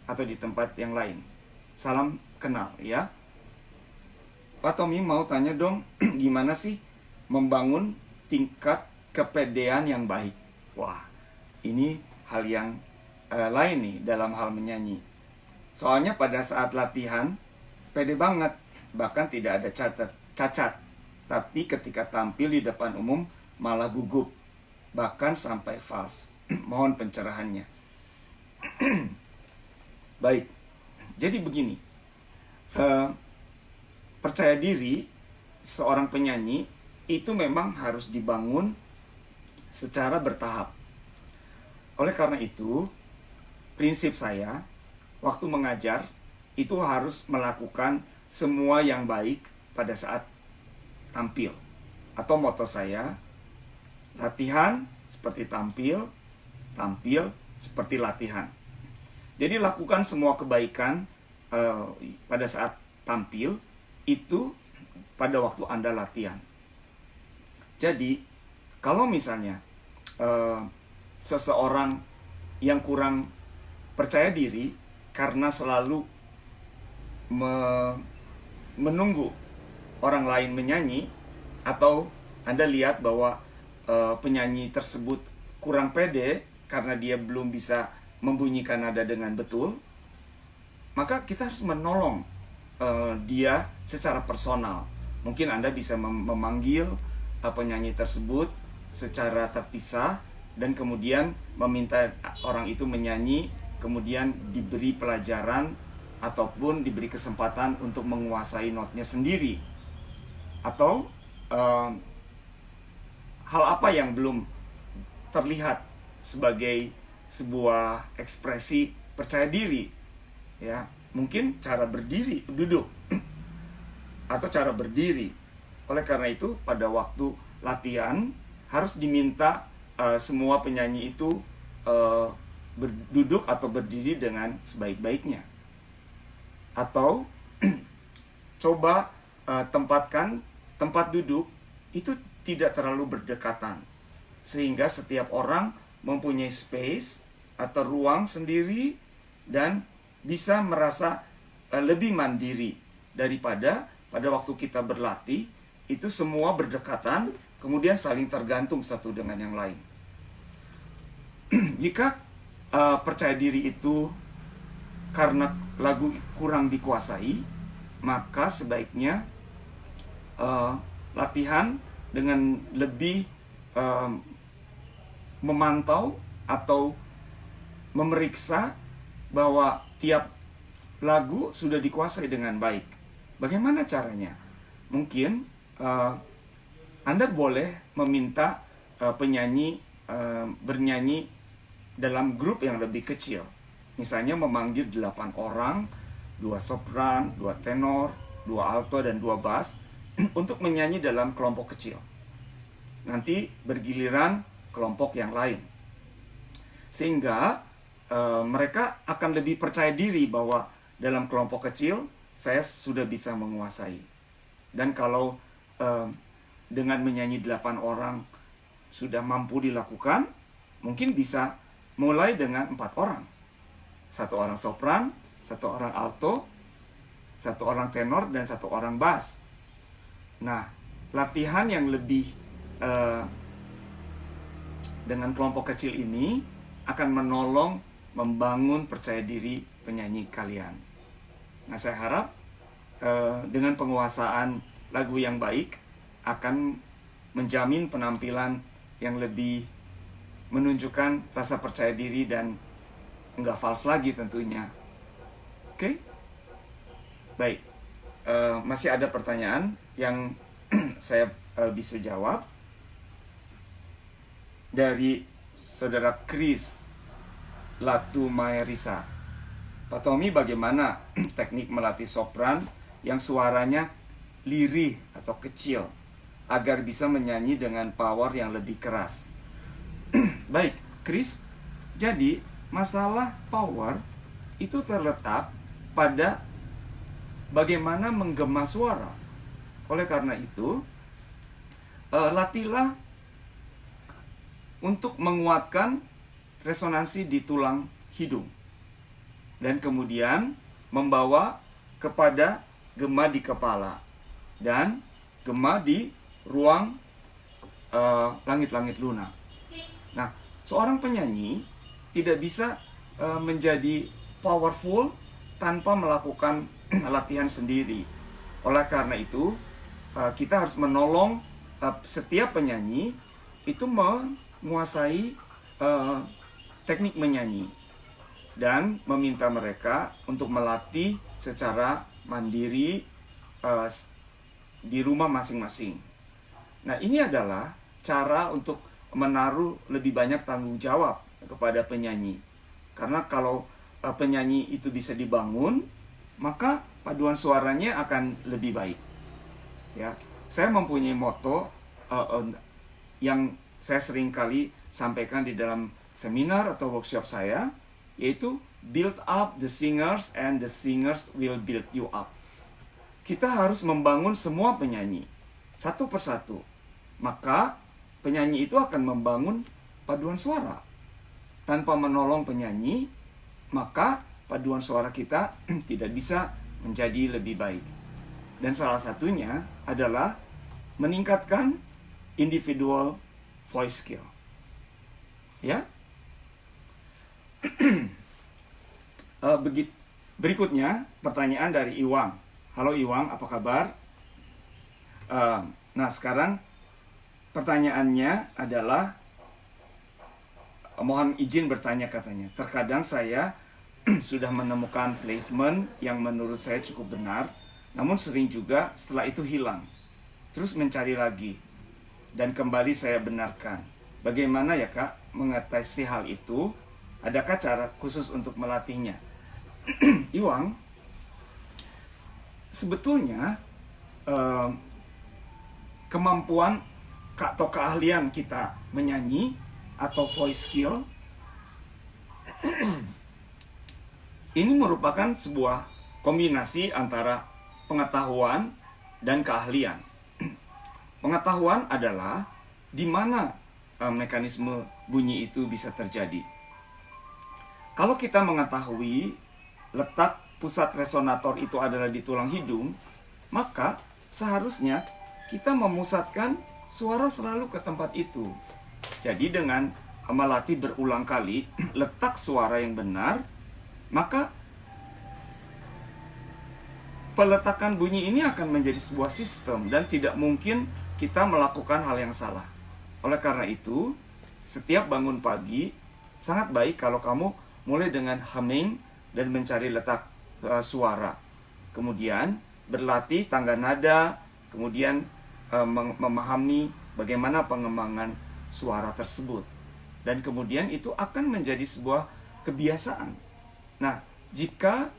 Atau di tempat yang lain? Salam kenal ya. Pak Tommy mau tanya dong, gimana sih membangun tingkat kepedean yang baik? Wah, ini hal yang lain nih dalam hal menyanyi. Soalnya pada saat latihan pede banget, bahkan tidak ada cacat. Tapi ketika tampil di depan umum malah gugup, bahkan sampai fals. Mohon pencerahannya. Baik, jadi begini. Percaya diri seorang penyanyi itu memang harus dibangun secara bertahap. Oleh karena itu, prinsip saya waktu mengajar itu harus melakukan semua yang baik pada saat tampil. Atau moto saya, latihan seperti tampil, tampil seperti latihan. Jadi lakukan semua kebaikan pada saat tampil itu pada waktu Anda latihan. Jadi kalau misalnya seseorang yang kurang percaya diri karena selalu menunggu orang lain menyanyi, atau Anda lihat bahwa penyanyi tersebut kurang pede karena dia belum bisa membunyikan nada dengan betul, maka kita harus menolong dia secara personal. Mungkin Anda bisa memanggil penyanyi tersebut secara terpisah dan kemudian meminta orang itu menyanyi, kemudian diberi pelajaran ataupun diberi kesempatan untuk menguasai notnya sendiri. Atau hal apa yang belum terlihat sebagai sebuah ekspresi percaya diri, ya, mungkin cara berdiri, duduk, atau cara berdiri. Oleh karena itu, pada waktu latihan harus diminta semua penyanyi itu duduk atau berdiri dengan sebaik-baiknya. Atau coba tempatkan tempat duduk itu tidak terlalu berdekatan, sehingga setiap orang mempunyai space atau ruang sendiri dan bisa merasa lebih mandiri daripada pada waktu kita berlatih itu semua berdekatan kemudian saling tergantung satu dengan yang lain. Jika percaya diri itu karena lagu kurang dikuasai, maka sebaiknya latihan dengan lebih memantau atau memeriksa bahwa tiap lagu sudah dikuasai dengan baik. Bagaimana caranya? Mungkin Anda boleh meminta penyanyi bernyanyi dalam grup yang lebih kecil. Misalnya memanggil 8 orang, 2 sopran, 2 tenor, 2 alto, dan 2 bass untuk menyanyi dalam kelompok kecil. Nanti bergiliran kelompok yang lain. Sehingga mereka akan lebih percaya diri bahwa dalam kelompok kecil saya sudah bisa menguasai. Dan kalau dengan menyanyi 8 orang sudah mampu dilakukan, mungkin bisa mulai dengan 4 orang. 1 orang sopran, 1 orang alto, 1 orang tenor, dan 1 orang bass. Nah, latihan yang lebih dengan kelompok kecil ini akan menolong membangun percaya diri penyanyi kalian. Nah, saya harap dengan penguasaan lagu yang baik akan menjamin penampilan yang lebih menunjukkan rasa percaya diri dan enggak fals lagi tentunya. Oke? Baik. Masih ada pertanyaan yang saya bisa jawab dari saudara Chris Latumaerisa. Pak Tommy, bagaimana teknik melatih sopran yang suaranya lirih atau kecil agar bisa menyanyi dengan power yang lebih keras? Baik, Chris. Jadi, masalah power itu terletak pada bagaimana menggema suara. Oleh karena itu, latihlah untuk menguatkan resonansi di tulang hidung. Dan kemudian membawa kepada gema di kepala dan gema di ruang langit-langit lunak. Nah, seorang penyanyi tidak bisa menjadi powerful tanpa melakukan latihan sendiri. Oleh karena itu, kita harus menolong setiap penyanyi itu menguasai teknik menyanyi dan meminta mereka untuk melatih secara mandiri di rumah masing-masing. Nah, ini adalah cara untuk menaruh lebih banyak tanggung jawab kepada penyanyi. Karena kalau penyanyi itu bisa dibangun, maka paduan suaranya akan lebih baik. Ya, saya mempunyai moto yang saya sering kali sampaikan di dalam seminar atau workshop saya, yaitu build up the singers and the singers will build you up. Kita harus membangun semua penyanyi satu persatu. Maka penyanyi itu akan membangun paduan suara. Tanpa menolong penyanyi, maka paduan suara kita tidak bisa menjadi lebih baik. Dan salah satunya adalah meningkatkan individual voice skill. Ya. Berikutnya pertanyaan dari Iwang. Halo Iwang, apa kabar? Nah, sekarang pertanyaannya adalah, mohon izin bertanya katanya. Terkadang saya sudah menemukan placement yang menurut saya cukup benar, namun sering juga setelah itu hilang. Terus mencari lagi, dan kembali saya benarkan. Bagaimana ya Kak mengatasi hal itu? Adakah cara khusus untuk melatihnya? Iwang, sebetulnya kemampuan atau keahlian kita menyanyi atau voice skill ini merupakan sebuah kombinasi antara pengetahuan dan keahlian. Pengetahuan adalah di mana mekanisme bunyi itu bisa terjadi. Kalau kita mengetahui letak pusat resonator itu adalah di tulang hidung, maka seharusnya kita memusatkan suara selalu ke tempat itu. Jadi dengan melatih berulang kali letak suara yang benar, maka peletakan bunyi ini akan menjadi sebuah sistem dan tidak mungkin kita melakukan hal yang salah. Oleh karena itu, setiap bangun pagi sangat baik kalau kamu mulai dengan humming dan mencari letak suara. Kemudian berlatih tangga nada, kemudian memahami bagaimana pengembangan suara tersebut. Dan kemudian itu akan menjadi sebuah kebiasaan. Nah, jika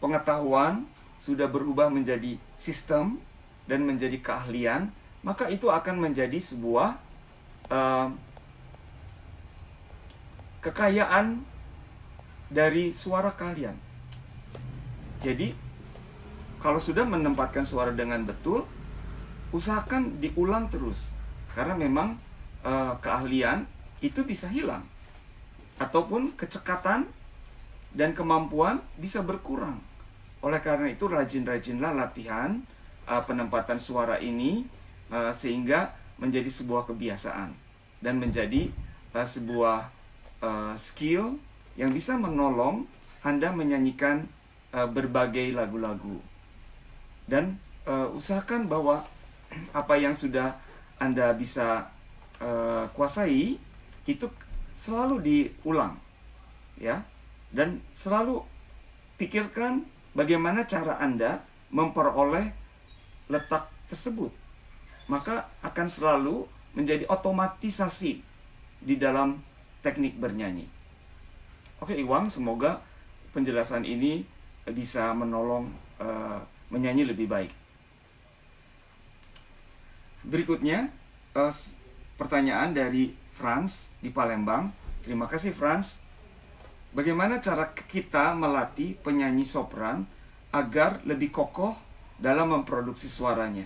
pengetahuan sudah berubah menjadi sistem dan menjadi keahlian, maka itu akan menjadi sebuah kekayaan dari suara kalian. Jadi, kalau sudah menempatkan suara dengan betul, usahakan diulang terus. Karena memang keahlian itu bisa hilang. Ataupun kecekatan dan kemampuan bisa berkurang. Oleh karena itu, rajin-rajinlah latihan penempatan suara ini sehingga menjadi sebuah kebiasaan dan menjadi sebuah skill yang bisa menolong Anda menyanyikan berbagai lagu-lagu. Dan usahakan bahwa apa yang sudah Anda bisa kuasai itu selalu diulang, ya. Dan selalu pikirkan bagaimana cara Anda memperoleh letak tersebut. Maka akan selalu menjadi otomatisasi di dalam teknik bernyanyi. Oke Iwang, semoga penjelasan ini bisa menolong menyanyi lebih baik. Berikutnya pertanyaan dari Frans di Palembang. Terima kasih Frans. Bagaimana cara kita melatih penyanyi sopran agar lebih kokoh dalam memproduksi suaranya?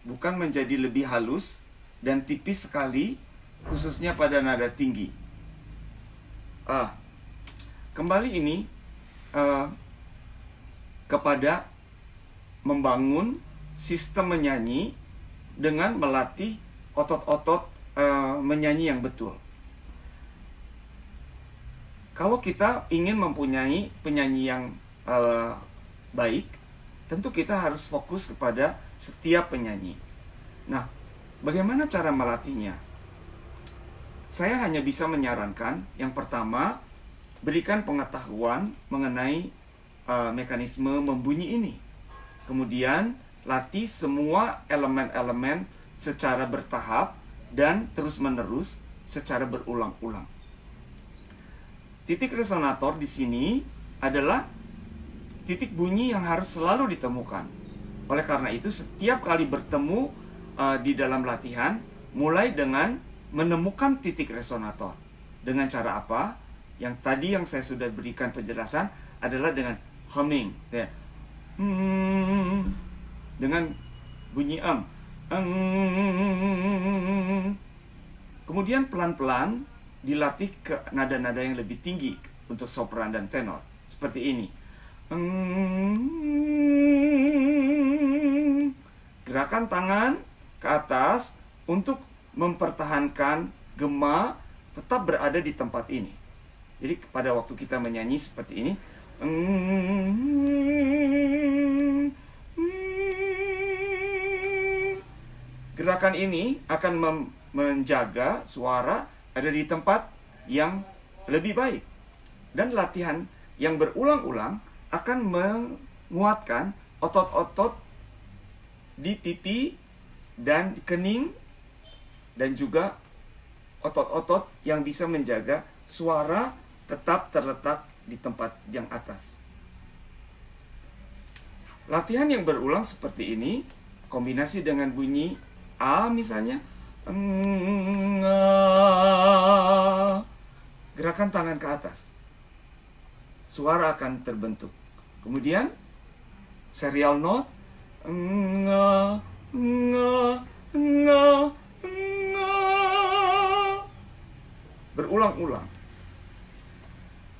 Bukan menjadi lebih halus dan tipis sekali, khususnya pada nada tinggi. Kembali ini kepada membangun sistem menyanyi dengan melatih otot-otot menyanyi yang betul. kalau kita ingin mempunyai penyanyi yang baik, tentu kita harus fokus kepada setiap penyanyi. Nah, bagaimana cara melatihnya? Saya hanya bisa menyarankan, yang pertama, berikan pengetahuan mengenai mekanisme membunyi ini. Kemudian, latih semua elemen-elemen secara bertahap dan terus-menerus secara berulang-ulang. Titik resonator di sini adalah titik bunyi yang harus selalu ditemukan. Oleh karena itu, setiap kali bertemu di dalam latihan, mulai dengan menemukan titik resonator. Dengan cara apa? Yang tadi yang saya sudah berikan penjelasan adalah dengan humming. Ya. Dengan bunyi Kemudian pelan-pelan dilatih ke nada-nada yang lebih tinggi untuk sopran dan tenor. Seperti ini. Gerakan tangan ke atas untuk mempertahankan gema tetap berada di tempat ini. Jadi pada waktu kita menyanyi seperti ini, gerakan ini akan menjaga suara ada di tempat yang lebih baik. Dan latihan yang berulang-ulang akan menguatkan otot-otot di pipi dan di kening, dan juga otot-otot yang bisa menjaga suara tetap terletak di tempat yang atas. Latihan yang berulang seperti ini, kombinasi dengan bunyi A misalnya, gerakan tangan ke atas, suara akan terbentuk. Kemudian serial note, berulang-ulang.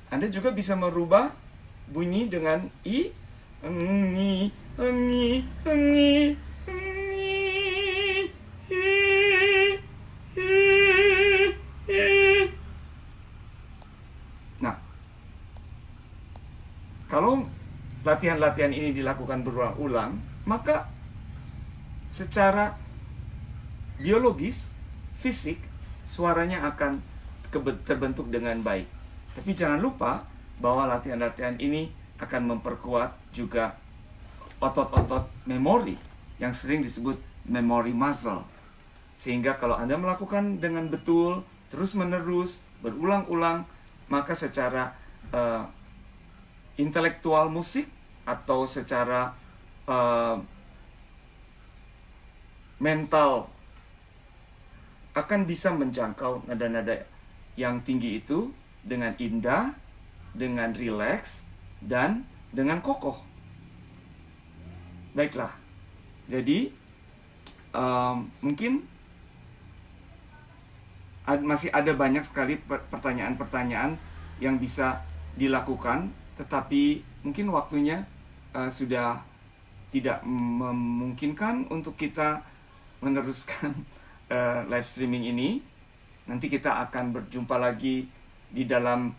Anda juga bisa merubah bunyi dengan I, engi, engi, engi, Nah, kalau latihan-latihan ini dilakukan berulang-ulang, maka secara biologis, fisik, suaranya akan terbentuk dengan baik. Tapi jangan lupa bahwa latihan-latihan ini akan memperkuat juga otot-otot memori yang sering disebut memory muscle. Sehingga kalau Anda melakukan dengan betul, terus-menerus, berulang-ulang, maka secara intelektual musik atau secara mental akan bisa menjangkau nada-nada yang tinggi itu dengan indah, dengan rileks, dan dengan kokoh. Baiklah, jadi mungkin masih ada banyak sekali pertanyaan-pertanyaan yang bisa dilakukan, tetapi mungkin waktunya sudah tidak memungkinkan untuk kita meneruskan live streaming ini. Nanti kita akan berjumpa lagi di dalam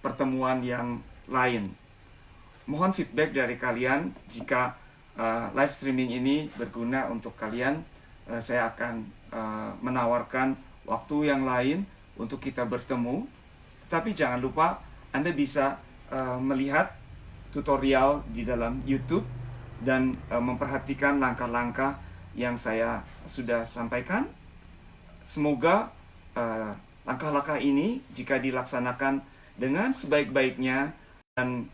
pertemuan yang lain. Mohon feedback dari kalian jika live streaming ini berguna untuk kalian. Saya akan menawarkan waktu yang lain untuk kita bertemu. Tetapi jangan lupa Anda bisa melihat tutorial di dalam YouTube dan memperhatikan langkah-langkah yang saya sudah sampaikan. Semoga langkah-langkah ini jika dilaksanakan dengan sebaik-baiknya dan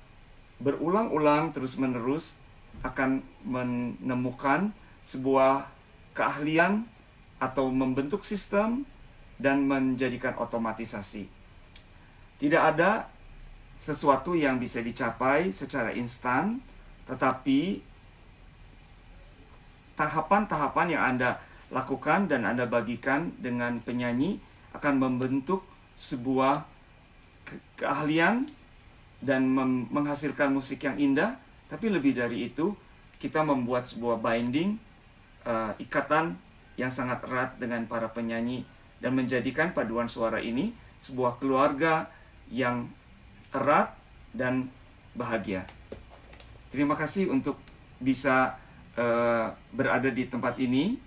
berulang-ulang terus-menerus akan menemukan sebuah keahlian atau membentuk sistem dan menjadikan otomatisasi. Tidak ada sesuatu yang bisa dicapai secara instan, tetapi tahapan-tahapan yang Anda lakukan dan Anda bagikan dengan penyanyi akan membentuk sebuah keahlian dan menghasilkan musik yang indah. Tapi lebih dari itu, kita membuat sebuah binding, ikatan yang sangat erat dengan para penyanyi dan menjadikan paduan suara ini sebuah keluarga yang erat dan bahagia. Terima kasih untuk bisa berada di tempat ini,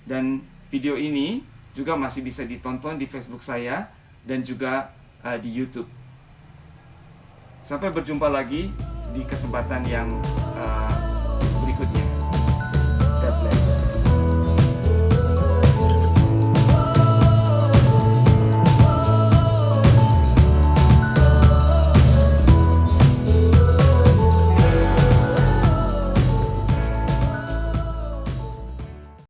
dan video ini juga masih bisa ditonton di Facebook saya dan juga di YouTube. Sampai berjumpa lagi di kesempatan yang